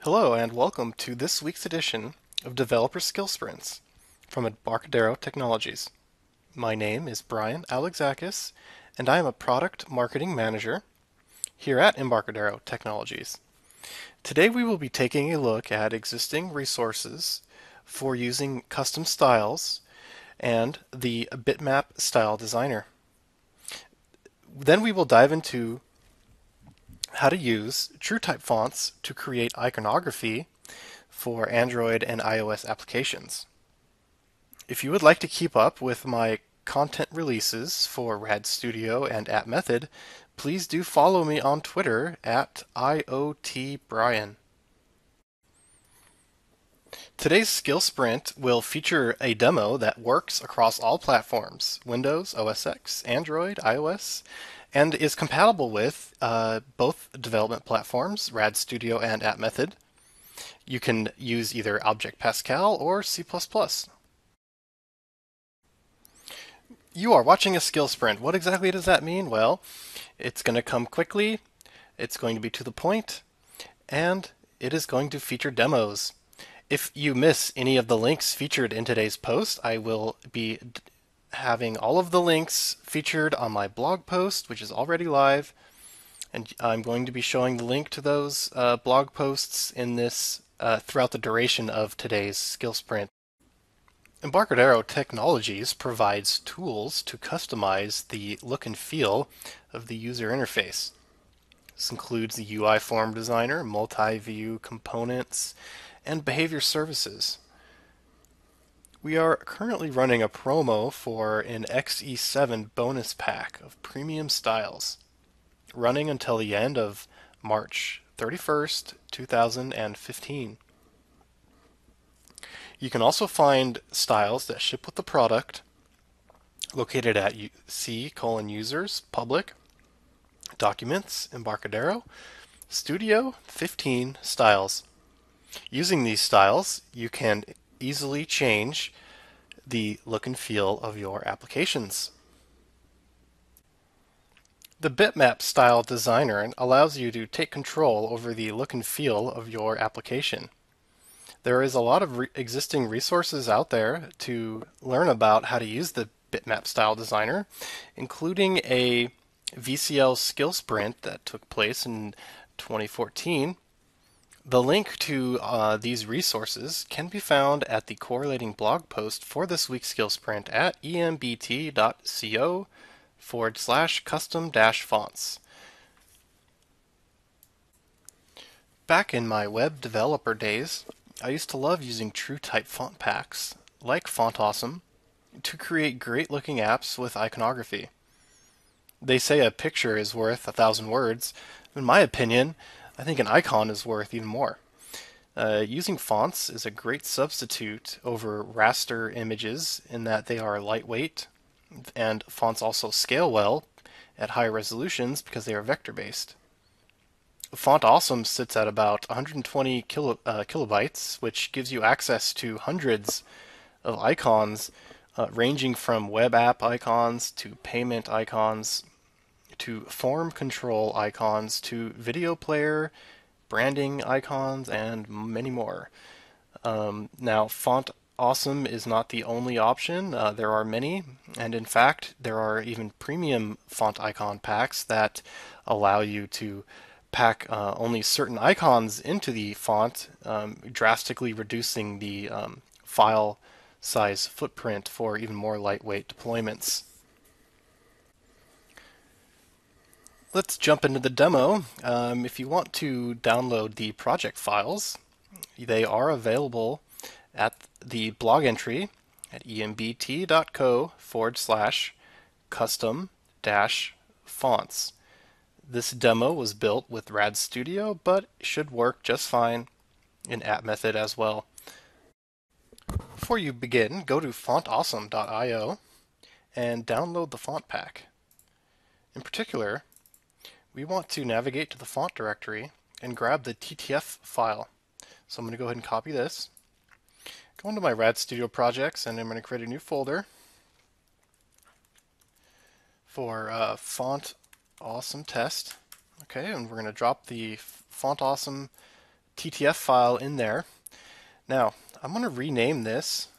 Hello and welcome to this week's edition of Developer Skill Sprints from Embarcadero Technologies. My name is Brian Alexakis and I am a Product Marketing Manager here at Embarcadero Technologies. Today we will be taking a look at existing resources for using custom styles and the Bitmap Style Designer. Then we will dive into how to use TrueType fonts to create iconography for Android and iOS applications. If you would like to keep up with my content releases for Rad Studio and App Method, please do follow me on Twitter at IoTBrian. Today's skill sprint will feature a demo that works across all platforms, Windows, OS X, Android, iOS, and is compatible with both development platforms, Rad Studio and App Method. You can use either Object Pascal or C++. You are watching a skill sprint. What exactly does that mean? Well, it's going to come quickly, it's going to be to the point, and it is going to feature demos. If you miss any of the links featured in today's post, I will be having all of the links featured on my blog post, which is already live, and I'm going to be showing the link to those blog posts in this throughout the duration of today's skill sprint. Embarcadero Technologies provides tools to customize the look and feel of the user interface. This includes the UI form designer, multi-view components, and behavior services. We are currently running a promo for an XE7 bonus pack of premium styles, running until the end of March 31st, 2015. You can also find styles that ship with the product located at C:users, public, documents, Embarcadero, Studio, 15 styles. Using these styles, you can easily change the look and feel of your applications. The Bitmap Style Designer allows you to take control over the look and feel of your application. There is a lot of existing resources out there to learn about how to use the Bitmap Style Designer, including a VCL skill sprint that took place in 2014. The link to these resources can be found at the correlating blog post for this week's skill sprint at embt.co/custom-fonts. Back in my web developer days, I used to love using TrueType font packs, like Font Awesome, to create great-looking apps with iconography. They say a picture is worth 1,000 words. In my opinion, I think an icon is worth even more. Using fonts is a great substitute over raster images in that they are lightweight, and fonts also scale well at high resolutions because they are vector-based. Font Awesome sits at about 120 kilobytes, which gives you access to hundreds of icons ranging from web app icons to payment icons to form control icons to video player, branding icons, and many more. Now, Font Awesome is not the only option. There are many, and in fact, there are even premium font icon packs that allow you to pack only certain icons into the font, drastically reducing the file size footprint for even more lightweight deployments. Let's jump into the demo. If you want to download the project files, they are available at the blog entry at embt.co/custom-fonts. This demo was built with Rad Studio, but should work just fine in App Method as well. Before you begin, go to fontawesome.io and download the font pack. In particular, we want to navigate to the font directory and grab the TTF file. So I'm going to go ahead and copy this. Go into my Rad Studio projects, and I'm going to create a new folder for Font Awesome Test. Okay, and we're going to drop the Font Awesome TTF file in there. Now, I'm going to rename this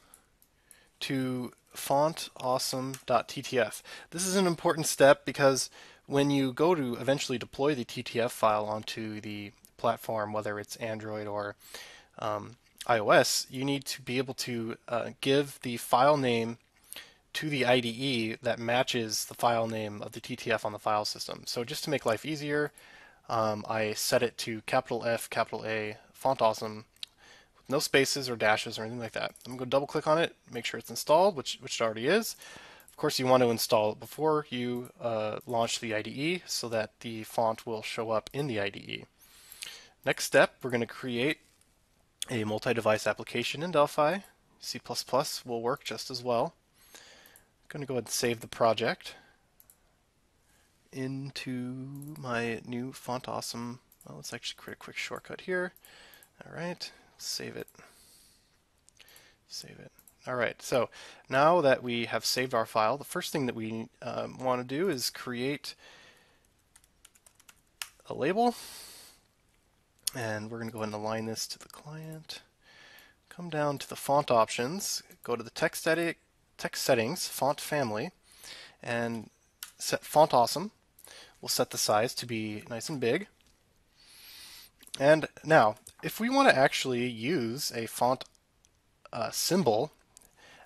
to fontawesome.ttf. This is an important step because when you go to eventually deploy the TTF file onto the platform, whether it's Android or iOS, you need to be able to give the file name to the IDE that matches the file name of the TTF on the file system. So just to make life easier, I set it to capital F, capital A, Font Awesome, with no spaces or dashes or anything like that. I'm going to double click on it, make sure it's installed, which it already is. Of course, you want to install it before you launch the IDE so that the font will show up in the IDE. Next step, we're going to create a multi-device application in Delphi. C++ will work just as well. I'm going to go ahead and save the project into my new Font Awesome. Well, let's actually create a quick shortcut here. All right, save it. Save it. All right, so now that we have saved our file, the first thing that we want to do is create a label. And we're going to go ahead and align this to the client. Come down to the font options, go to the text settings, font family, and set Font Awesome. We'll set the size to be nice and big. And now, if we want to actually use a font symbol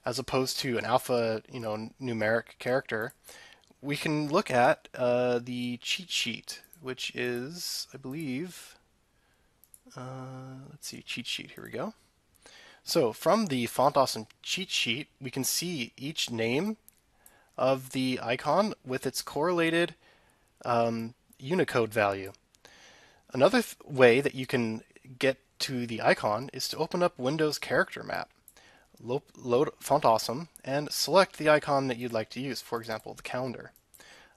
as opposed to an alpha, numeric character, we can look at the cheat sheet, which is, I believe, let's see, cheat sheet, here we go. So from the Font Awesome cheat sheet, we can see each name of the icon with its correlated Unicode value. Another way that you can get to the icon is to open up Windows Character Map. Load Font Awesome and select the icon that you'd like to use, for example, the calendar.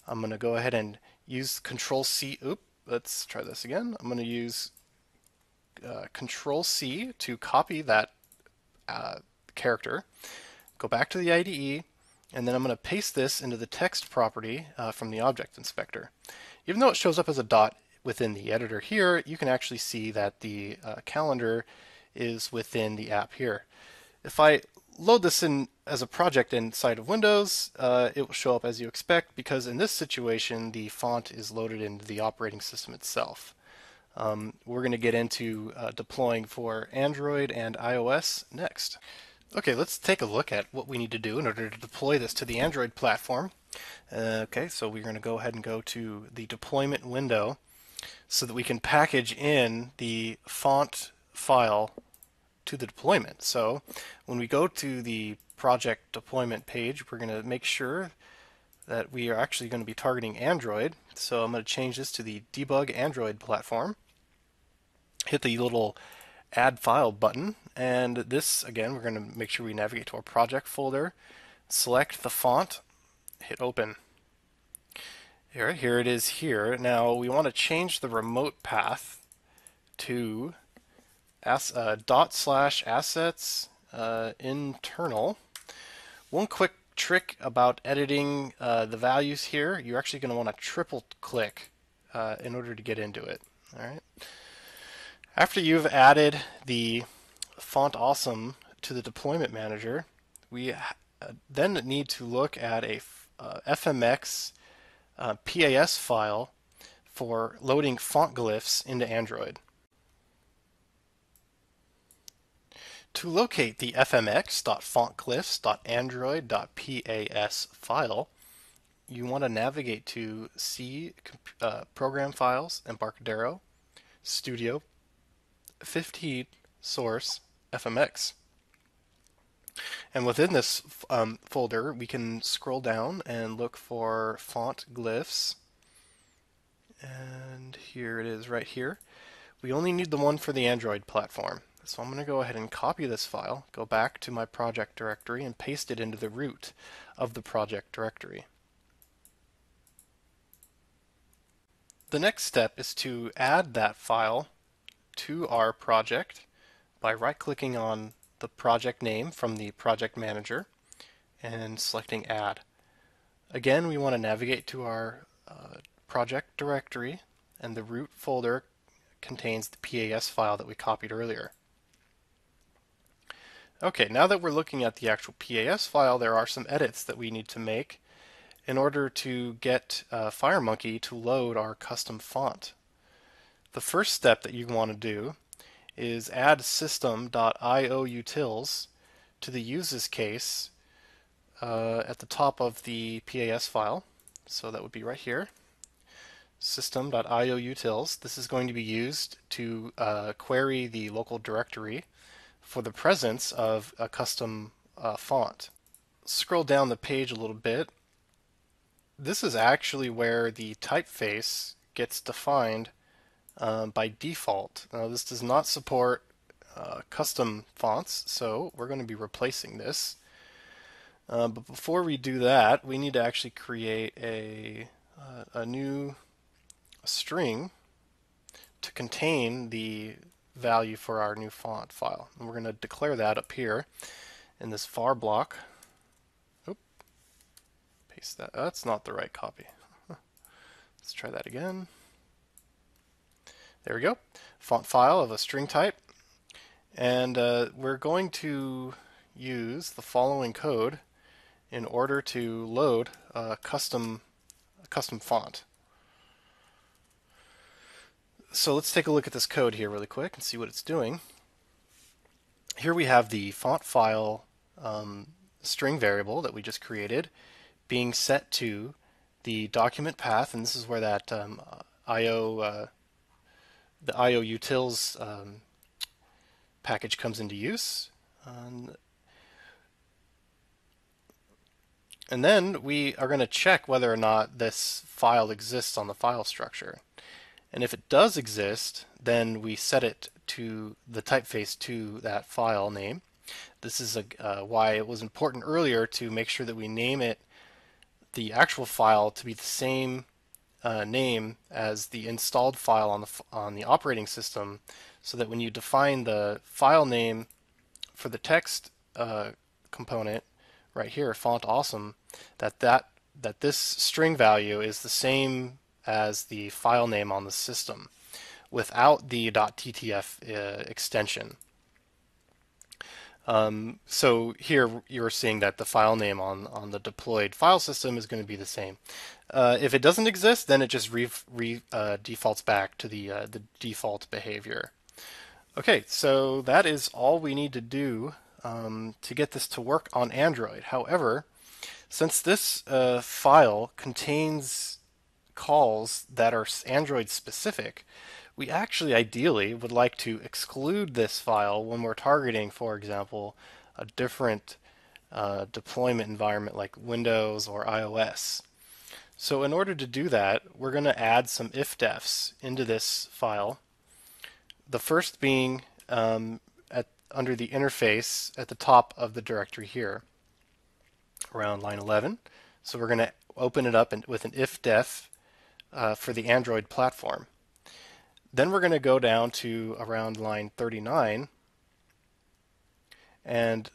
I'm going to go ahead and use Control C. Let's try this again. I'm going to use Control C to copy that character, go back to the IDE, and then I'm going to paste this into the text property from the Object Inspector. Even though it shows up as a dot within the editor here, you can actually see that the calendar is within the app here. If I load this in as a project inside of Windows, it will show up as you expect because in this situation the font is loaded into the operating system itself. We're going to get into deploying for Android and iOS next. Okay, let's take a look at what we need to do in order to deploy this to the Android platform. Okay, so we're going to go ahead and go to the deployment window so that we can package in the font file to the deployment. So when we go to the project deployment page, we're going to make sure that we are actually going to be targeting Android. So I'm going to change this to the debug Android platform. Hit the little add file button, and this again we're going to make sure we navigate to our project folder, select the font, hit open. Here it is here. Now we want to change the remote path to /assets internal. One quick trick about editing the values here, you're actually going to want to triple click in order to get into it. All right. After you've added the Font Awesome to the deployment manager, we then need to look at a FMX PAS file for loading font glyphs into Android. To locate the fmx.fontglyphs.android.pas file, you want to navigate to C Program Files, Embarcadero, Studio, 15 source FMX. And within this folder, we can scroll down and look for font glyphs. And here it is right here. We only need the one for the Android platform. So I'm going to go ahead and copy this file, go back to my project directory, and paste it into the root of the project directory. The next step is to add that file to our project by right-clicking on the project name from the project manager and selecting Add. Again, we want to navigate to our project directory and the root folder contains the PAS file that we copied earlier. Okay, now that we're looking at the actual PAS file, there are some edits that we need to make in order to get FireMonkey to load our custom font. The first step that you want to do is add system.ioutils to the uses case at the top of the PAS file. So that would be right here, system.ioutils. This is going to be used to query the local directory for the presence of a custom font. Scroll down the page a little bit. This is actually where the typeface gets defined by default. Now, this does not support custom fonts, so we're going to be replacing this. But before we do that, we need to actually create a new string to contain the value for our new font file. And we're going to declare that up here in this var block. Oop, paste that. That's not the right copy. Let's try that again. There we go. Font file of a string type. And we're going to use the following code in order to load a custom font. So let's take a look at this code here really quick and see what it's doing. Here we have the font file string variable that we just created being set to the document path, and this is where that the ioutils package comes into use. And then we are going to check whether or not this file exists on the file structure. And if it does exist, then we set it to the typeface to that file name. This is why it was important earlier to make sure that we name it, the actual file, to be the same name as the installed file on the operating system, so that when you define the file name for the text component right here, font awesome, that this string value is the same as the file name on the system without the .ttf extension. So here you're seeing that the file name on the deployed file system is going to be the same. If it doesn't exist, then it just defaults back to the default behavior. Okay, so that is all we need to do to get this to work on Android. However, since this file contains calls that are Android specific, we actually ideally would like to exclude this file when we're targeting, for example, a different deployment environment like Windows or iOS. So in order to do that, we're going to add some ifdefs into this file. The first being under the interface at the top of the directory here, around line 11. So we're going to open it up with an ifdef for the Android platform. Then we're going to go down to around line 39 and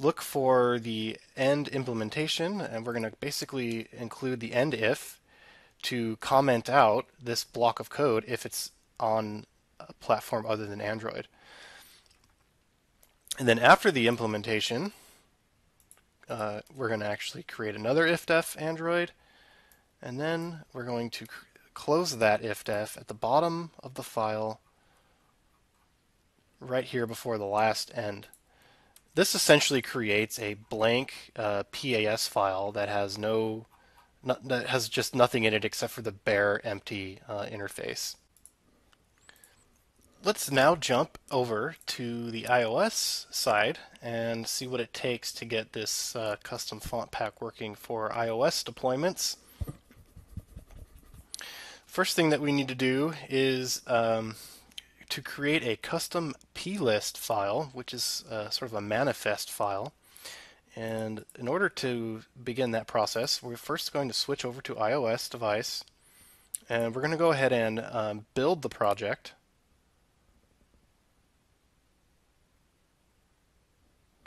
look for the end implementation, and we're going to basically include the end if to comment out this block of code if it's on a platform other than Android. And then after the implementation, we're going to actually create another ifdef Android, and then we're going to close that ifdef at the bottom of the file right here before the last end. This essentially creates a blank PAS file that has that has just nothing in it except for the bare empty interface. Let's now jump over to the iOS side and see what it takes to get this custom font pack working for iOS deployments. First thing that we need to do is to create a custom plist file, which is sort of a manifest file. And in order to begin that process, we're first going to switch over to iOS device, and we're going to go ahead and build the project.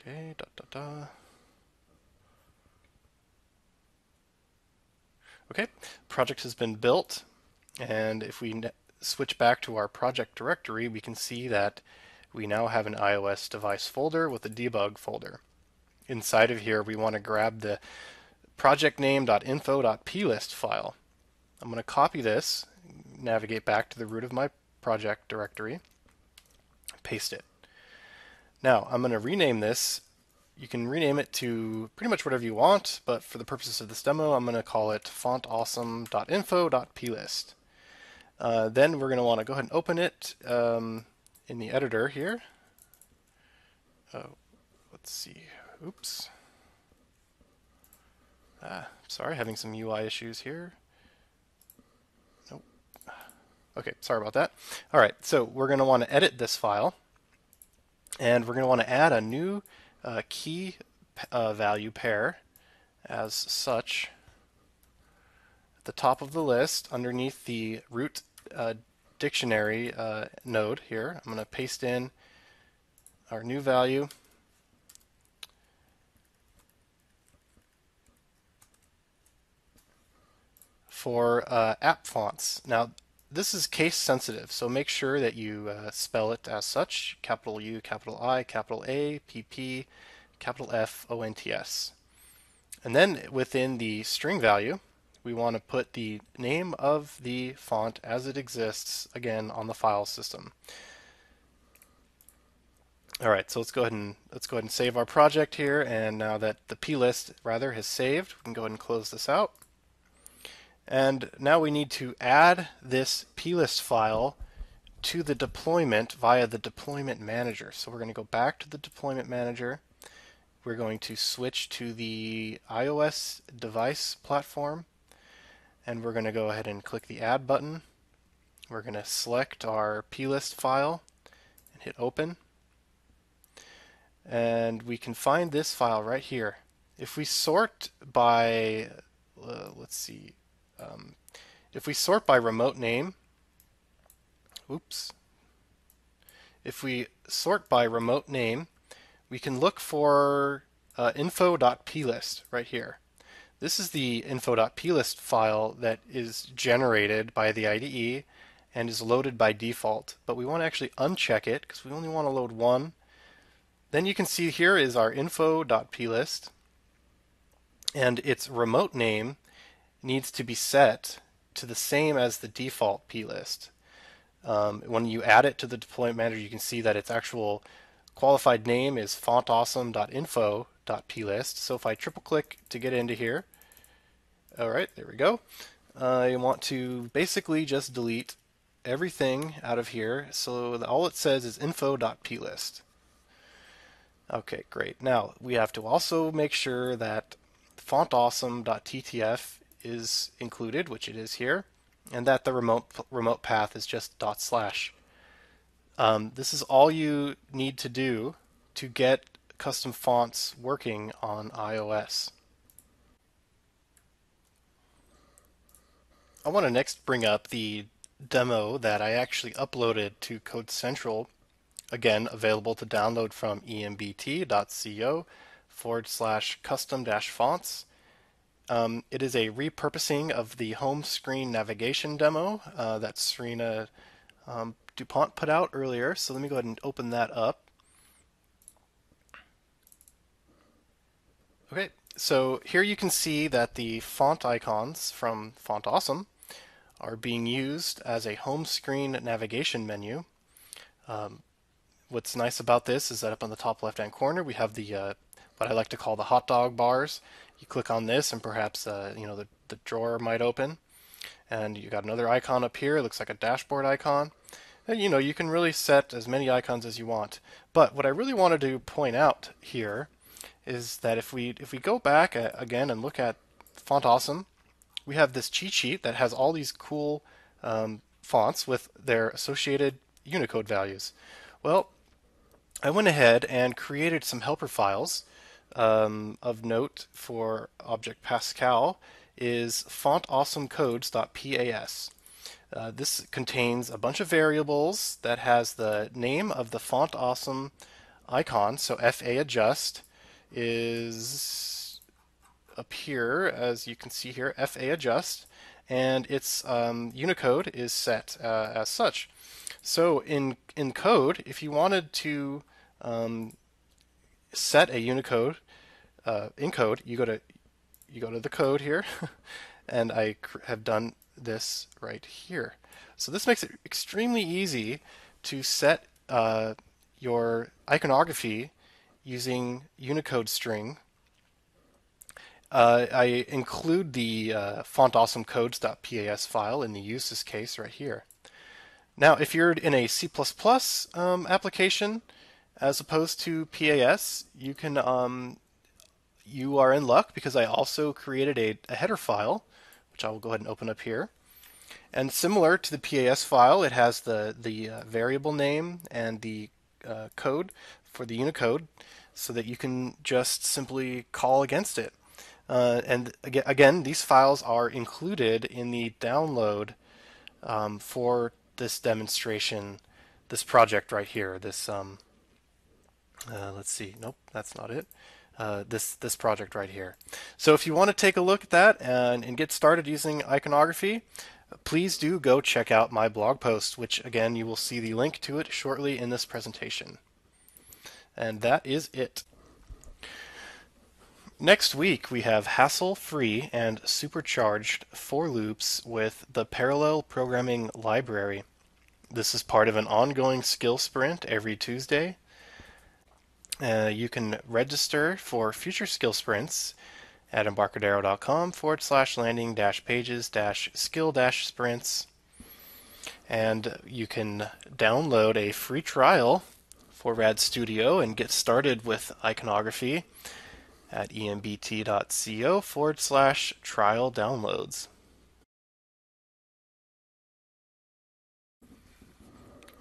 Okay, Okay, project has been built, and if we switch back to our project directory, we can see that we now have an iOS device folder with a debug folder. Inside of here, we want to grab the projectname.info.plist file. I'm going to copy this, navigate back to the root of my project directory, paste it. Now, I'm going to rename this. You can rename it to pretty much whatever you want, but for the purposes of this demo, I'm going to call it fontawesome.info.plist. Then we're going to want to go ahead and open it in the editor here. Oh, let's see. Oops. Sorry, having some UI issues here. Nope. Okay, sorry about that. All right, so we're going to want to edit this file, and we're going to want to add a new key value pair as such. At the top of the list, underneath the root dictionary node here, I'm going to paste in our new value. For app fonts. Now, this is case sensitive, so make sure that you spell it as such: capital U, capital I, capital A, PP, capital F, ONTS. And then within the string value, we want to put the name of the font as it exists, again, on the file system. All right, so let's go ahead and save our project here. And now that the plist rather has saved, we can go ahead and close this out. And now we need to add this plist file to the deployment via the deployment manager. So we're going to go back to the deployment manager. We're going to switch to the iOS device platform, and we're going to go ahead and click the add button. We're going to select our plist file and hit open. And we can find this file right here. If we sort by, let's see, if we sort by remote name, if we sort by remote name, we can look for info.plist right here. This is the info.plist file that is generated by the IDE and is loaded by default, but we want to actually uncheck it because we only want to load one. Then you can see here is our info.plist, and its remote name needs to be set to the same as the default plist. When you add it to the deployment manager, you can see that its actual qualified name is fontawesome.info.plist. So if I triple click to get into here, all right, there we go. I want to basically just delete everything out of here, so all it says is info.plist. Okay, great. Now we have to also make sure that fontawesome.ttf is included, which it is here, and that the remote path is just /. This is all you need to do to get custom fonts working on iOS. I want to next bring up the demo that I actually uploaded to Code Central, again available to download from embt.co/custom-fonts. It is a repurposing of the home screen navigation demo that Serena DuPont put out earlier. So let me go ahead and open that up. Okay, so here you can see that the font icons from Font Awesome are being used as a home screen navigation menu. What's nice about this is that up on the top left-hand corner we have the what I like to call the hot dog bars. You click on this and perhaps the drawer might open, and you got another icon up here. It looks like a dashboard icon. And you can really set as many icons as you want. But what I really wanted to point out here is that if we go back again and look at Font Awesome, we have this cheat sheet that has all these cool fonts with their associated Unicode values. Well, I went ahead and created some helper files. Of note for Object Pascal is fontawesomecodes.pas. This contains a bunch of variables that has the name of the Font Awesome icon. So FA adjust is up here, as you can see here, FA adjust, and its Unicode is set as such. So in code, if you wanted to set a Unicode in code, you go to the code here, and I have done this right here. So this makes it extremely easy to set your iconography using Unicode string. I include the fontawesomecodes.pas file in the uses case right here. Now, if you're in a C++ application as opposed to PAS, you are in luck because I also created a header file, which I will go ahead and open up here. And similar to the PAS file, it has the variable name and the code for the Unicode so that you can just simply call against it. And again, these files are included in the download for this demonstration, this project right here. This let's see, nope, that's not it. This project right here. So if you want to take a look at that and get started using iconography, please do go check out my blog post, which again you will see the link to it shortly in this presentation. And that is it. Next week we have hassle-free and supercharged for loops with the Parallel Programming Library. This is part of an ongoing skill sprint every Tuesday. You can register for future skill sprints at embarcadero.com/landing-pages-skill-sprints. And you can download a free trial for Rad Studio and get started with iconography at embt.co/trial downloads.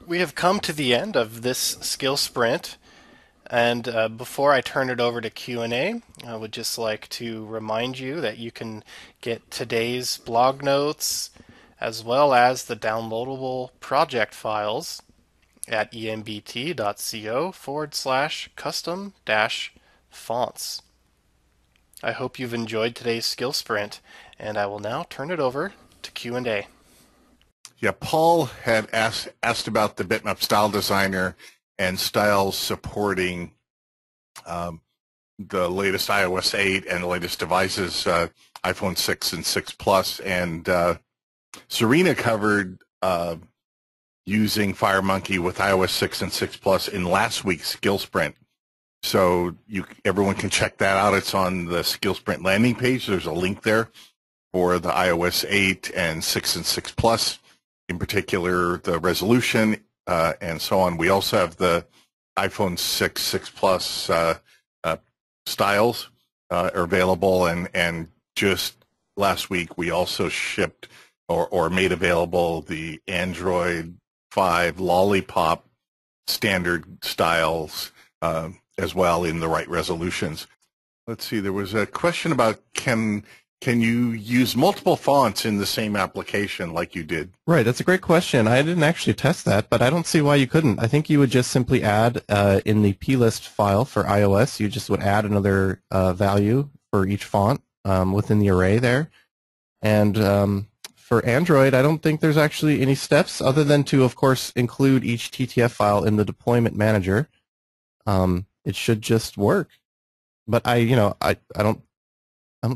We have come to the end of this skill sprint, and before I turn it over to Q&A, I would just like to remind you that you can get today's blog notes as well as the downloadable project files at embt.co/custom-fonts. I hope you've enjoyed today's skill sprint, and I will now turn it over to Q&A. Yeah, Paul had asked about the Bitmap Style Designer and styles supporting the latest iOS 8 and the latest devices, iPhone 6 and 6 Plus, and Serena covered using FireMonkey with iOS 6 and 6 Plus in last week's skill sprint. So everyone can check that out. It's on the skill sprint landing page. There's a link there for the iOS 8 and 6 and 6 Plus, in particular the resolution and so on. We also have the iPhone 6, 6 Plus styles are available, and just last week we also shipped or made available the Android 5 Lollipop standard styles as well in the right resolutions. Let's see, there was a question about can you use multiple fonts in the same application like you did? Right, that's a great question. I didn't actually test that, but I don't see why you couldn't. I think you would just simply add in the plist file for iOS, you just would add another value for each font within the array there. And for Android, I don't think there's actually any steps other than to, of course, include each TTF file in the deployment manager. It should just work. But I don't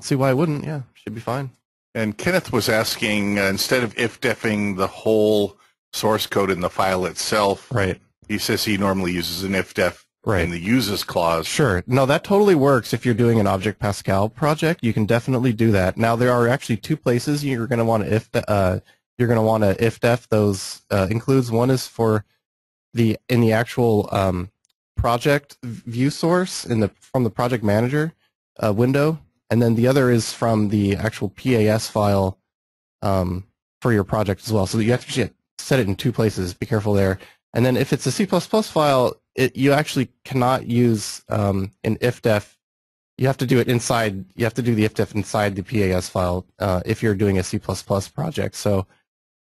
see why it wouldn't. Yeah, should be fine. And Kenneth was asking, instead of if-diffing the whole source code in the file itself, right? He says he normally uses an if-def right. in the uses clause. Sure. No, that totally works if you're doing an Object Pascal project. You can definitely do that. Now, there are actually two places you're going to want to if-def those includes. One is for in the actual project view source from the project manager window. And then the other is from the actual PAS file for your project as well. So you have to set it in two places. Be careful there. And then if it's a C++ file, you actually cannot use an ifdef. You have to do it inside. You have to do the ifdef inside the PAS file if you're doing a C++ project. So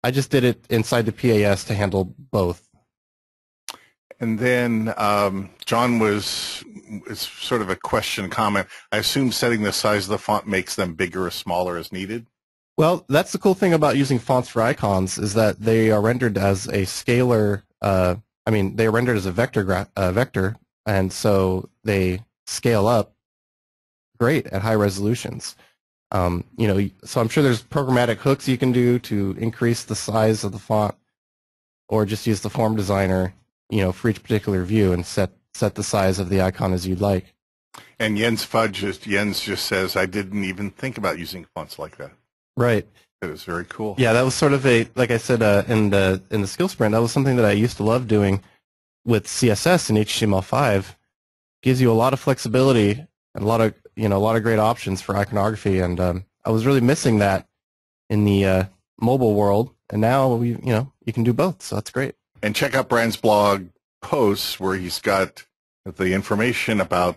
I just did it inside the PAS to handle both. And then John it's sort of a question comment. I assume setting the size of the font makes them bigger or smaller as needed? Well, that's the cool thing about using fonts for icons is that they are rendered as a scalar. I mean, they are rendered as a vector, and so they scale up great at high resolutions. So I'm sure there's programmatic hooks you can do to increase the size of the font, or just use the form designer, for each particular view and set the size of the icon as you'd like. And Jens just says, I didn't even think about using fonts like that. Right. That is very cool. Yeah, that was sort of like I said in the skill sprint, that was something that I used to love doing with CSS and HTML5. Gives you a lot of flexibility and a lot of great options for iconography, and I was really missing that in the mobile world, and now you can do both, so that's great. And check out Brian's blog posts where he's got the information about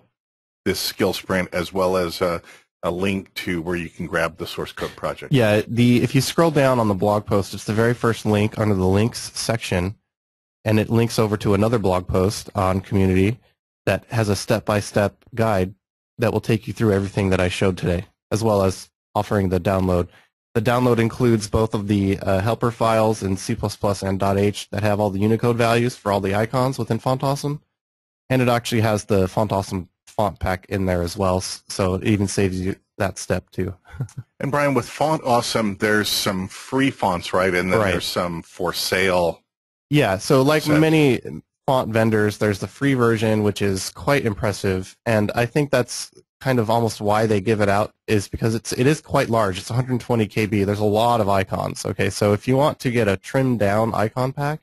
this skill sprint as well as a link to where you can grab the source code project. Yeah, if you scroll down on the blog post, it's the very first link under the links section, and it links over to another blog post on community that has a step-by-step guide that will take you through everything that I showed today, as well as offering the download. The download includes both of the helper files in C++ and .h that have all the Unicode values for all the icons within FontAwesome, and it actually has the FontAwesome font pack in there as well, so it even saves you that step too. And Brian, with FontAwesome, there's some free fonts, right? And then there's some for sale. Yeah, so like many font vendors, there's the free version, which is quite impressive, and I think that's kind of almost why they give it out, is because it is quite large. It's 120 KB. There's a lot of icons. Okay, so if you want to get a trimmed down icon pack,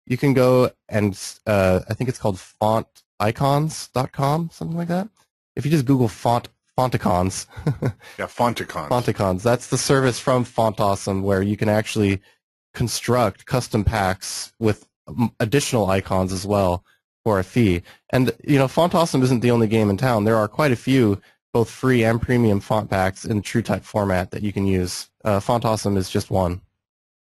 you can go and I think it's called fonticons.com, something like that. If you just Google fonticons. Yeah, fonticons. Fonticons. That's the service from FontAwesome where you can actually construct custom packs with additional icons as well for a fee. And FontAwesome isn't the only game in town. There are quite a few both free and premium font packs in TrueType format that you can use. FontAwesome is just one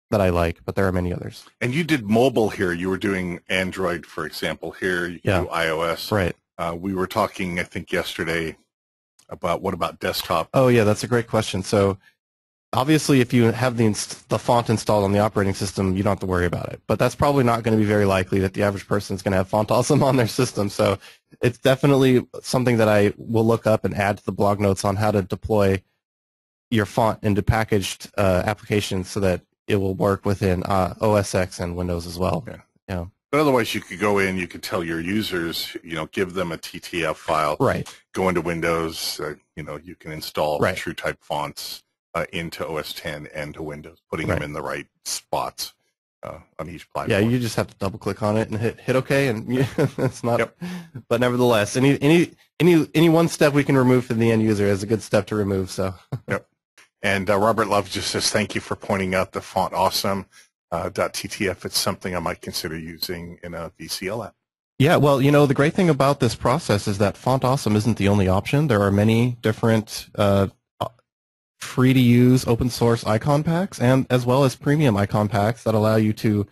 that I like, but there are many others. And you did mobile here. You were doing Android, for example. Here you can do iOS. Right. We were talking, I think, yesterday about what about desktop? Oh yeah, that's a great question. So obviously, if you have the font installed on the operating system, you don't have to worry about it. But that's probably not going to be very likely that the average person is going to have FontAwesome on their system. So it's definitely something that I will look up and add to the blog notes on how to deploy your font into packaged applications so that it will work within OS X and Windows as well. Yeah. But otherwise, you could go in, you could tell your users, give them a TTF file. Right. Go into Windows, you can install TrueType fonts into OS X and to Windows, putting them in the right spots on each platform. Yeah, you just have to double click on it and hit OK, and it's not. Yep. But nevertheless, any one step we can remove from the end user is a good step to remove. So. Yep. And Robert Love just says, thank you for pointing out the FontAwesome .ttf. It's something I might consider using in a VCL app. Yeah, well, the great thing about this process is that FontAwesome isn't the only option. There are many different free-to-use open-source icon packs, and as well as premium icon packs that allow you to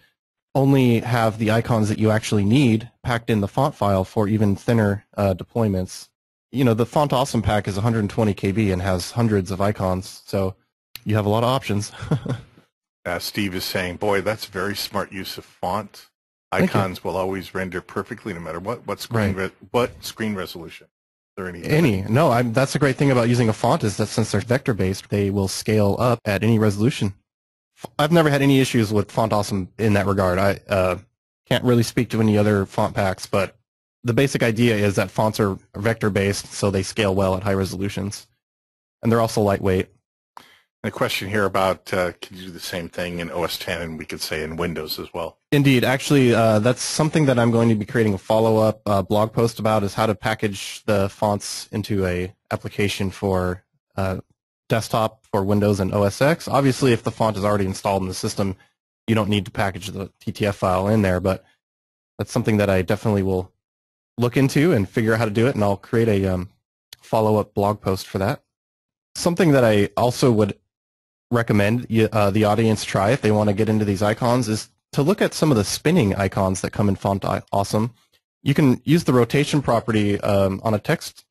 only have the icons that you actually need packed in the font file for even thinner deployments. The FontAwesome pack is 120 KB and has hundreds of icons, so you have a lot of options. Steve is saying, boy, that's very smart use of font. Icons will always render perfectly no matter what screen resolution. Is there any? No, that's the great thing about using a font is that since they're vector-based, they will scale up at any resolution. I've never had any issues with FontAwesome in that regard. I can't really speak to any other font packs, but the basic idea is that fonts are vector-based, so they scale well at high resolutions. And they're also lightweight. And a question here about, could you do the same thing in OS X, and we could say in Windows as well? Indeed. Actually, that's something that I'm going to be creating a follow-up blog post about, is how to package the fonts into a application for desktop for Windows and OS X. Obviously, if the font is already installed in the system, you don't need to package the TTF file in there, but that's something that I definitely will look into and figure out how to do it, and I'll create a follow-up blog post for that. Something that I also would recommend the audience try if they want to get into these icons is to look at some of the spinning icons that come in FontAwesome. You can use the rotation property on a text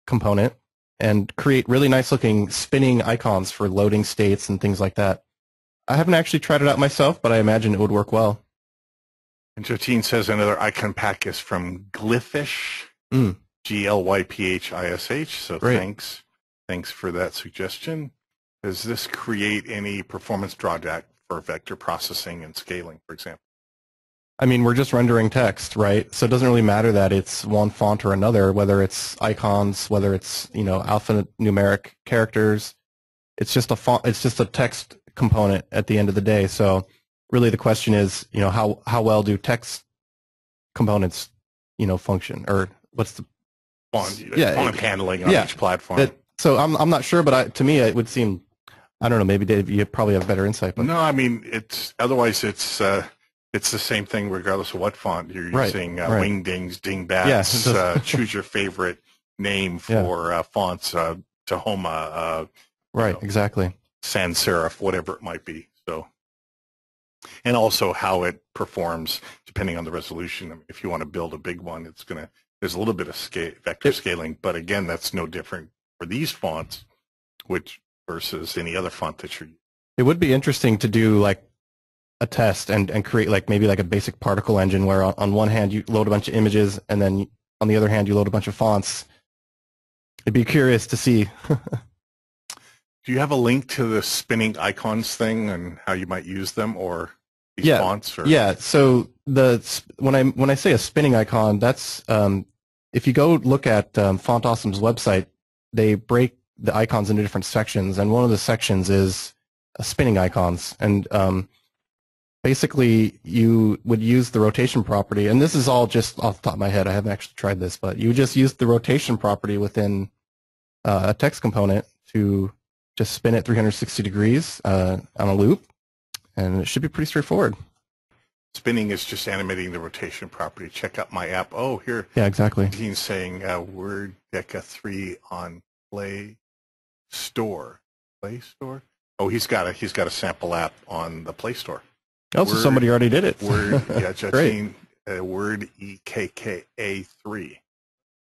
component and create really nice looking spinning icons for loading states and things like that. I haven't actually tried it out myself, but I imagine it would work well. And Jotine says another icon pack is from Glyphs, Glyphish. So Great. thanks for that suggestion. Does this create any performance drawback for vector processing and scaling, for example? I mean, we're just rendering text, right? So it doesn't really matter that it's one font or another, whether it's icons, whether it's, alphanumeric characters. It's just a font. It's just a text component at the end of the day. So really, the question is, how well do text components, function, or what's the font handling on each platform? So I'm not sure, but to me, it would seem. I don't know. Maybe Dave, you probably have better insight. But. No, I mean it's the same thing regardless of what font you're using. Wingdings, Dingbats. Choose your favorite name for fonts. Tahoma. Exactly. Sans serif, whatever it might be. So, and also how it performs depending on the resolution. I mean, if you want to build a big one, there's a little bit of vector scaling, but again, that's no different for these fonts, versus any other font that you're using. It would be interesting to do like a test and create maybe a basic particle engine where on one hand you load a bunch of images and then on the other hand you load a bunch of fonts. I'd be curious to see. Do you have a link to the spinning icons thing and how you might use them, or these fonts? Or? Yeah. So when I say a spinning icon, that's if you go look at Font Awesome's website, they break the icons into different sections, and one of the sections is spinning icons, and basically you would use the rotation property, and this is all just off the top of my head. I haven't actually tried this, but you just use the rotation property within a text component to just spin it 360 degrees on a loop, and it should be pretty straightforward. Spinning is just animating the rotation property. Check out my app. Oh, here. Yeah, exactly. He's saying Word Deca 3 on Play Store. Play Store? Oh, he's got a sample app on the Play Store. Oh, so somebody already did it. Word, Jotine, Word EKKA 3.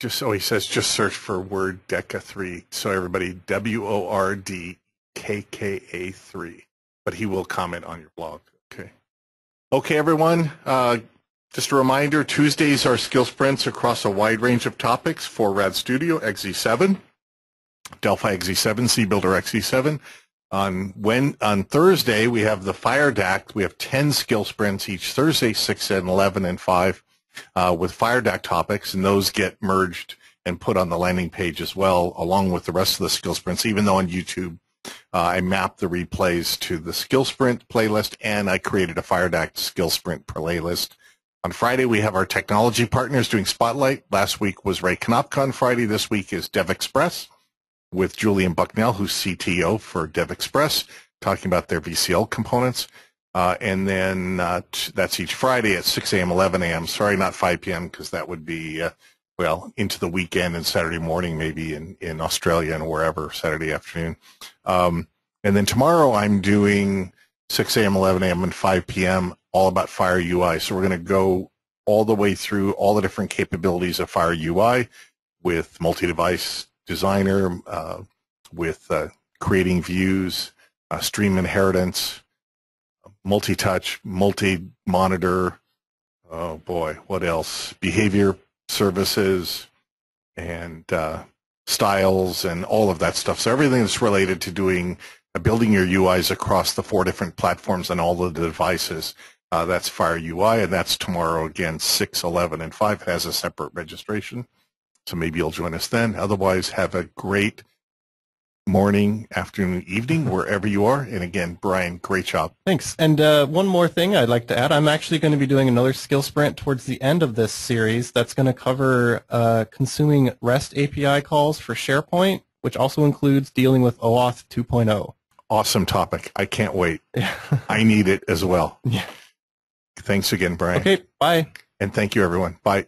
He says just search for Word Deca 3. So everybody, WORDKKA 3. But he will comment on your blog. Okay, everyone. Just a reminder, Tuesdays are skill sprints across a wide range of topics for Rad Studio, XZ7, Delphi XZ7, CBuilder XZ7. On Thursday, we have the FireDAC. We have 10 skill sprints each Thursday, 6 and 11 and 5. With FireDAC topics, and those get merged and put on the landing page as well, along with the rest of the skill sprints, even though on YouTube I mapped the replays to the skill sprint playlist, and I created a FireDAC skill sprint playlist. On Friday, we have our technology partners doing Spotlight. Last week was Ray Konopka on Friday. This week is DevExpress with Julian Bucknell, who's CTO for DevExpress, talking about their VCL components. And then that's each Friday at 6 a.m., 11 a.m. Sorry, not 5 p.m., because that would be, into the weekend and Saturday morning, maybe in Australia and wherever, Saturday afternoon. And then tomorrow I'm doing 6 a.m., 11 a.m., and 5 p.m., all about Fire UI. So we're going to go all the way through all the different capabilities of Fire UI with multi-device designer, with creating views, stream inheritance, multi-touch, multi-monitor, oh boy, what else? Behavior services and styles and all of that stuff. So everything that's related to building your UIs across the 4 different platforms and all of the devices. That's Fire UI, and that's tomorrow again, 6, 11, and 5. It has a separate registration. So maybe you'll join us then. Otherwise, have a great morning, afternoon, evening, wherever you are. And again, Brian, great job. Thanks. And one more thing I'd like to add. I'm actually going to be doing another skill sprint towards the end of this series that's going to cover consuming REST API calls for SharePoint, which also includes dealing with OAuth 2.0. Awesome topic. I can't wait. I need it as well. Yeah. Thanks again, Brian. Okay, bye. And thank you, everyone. Bye.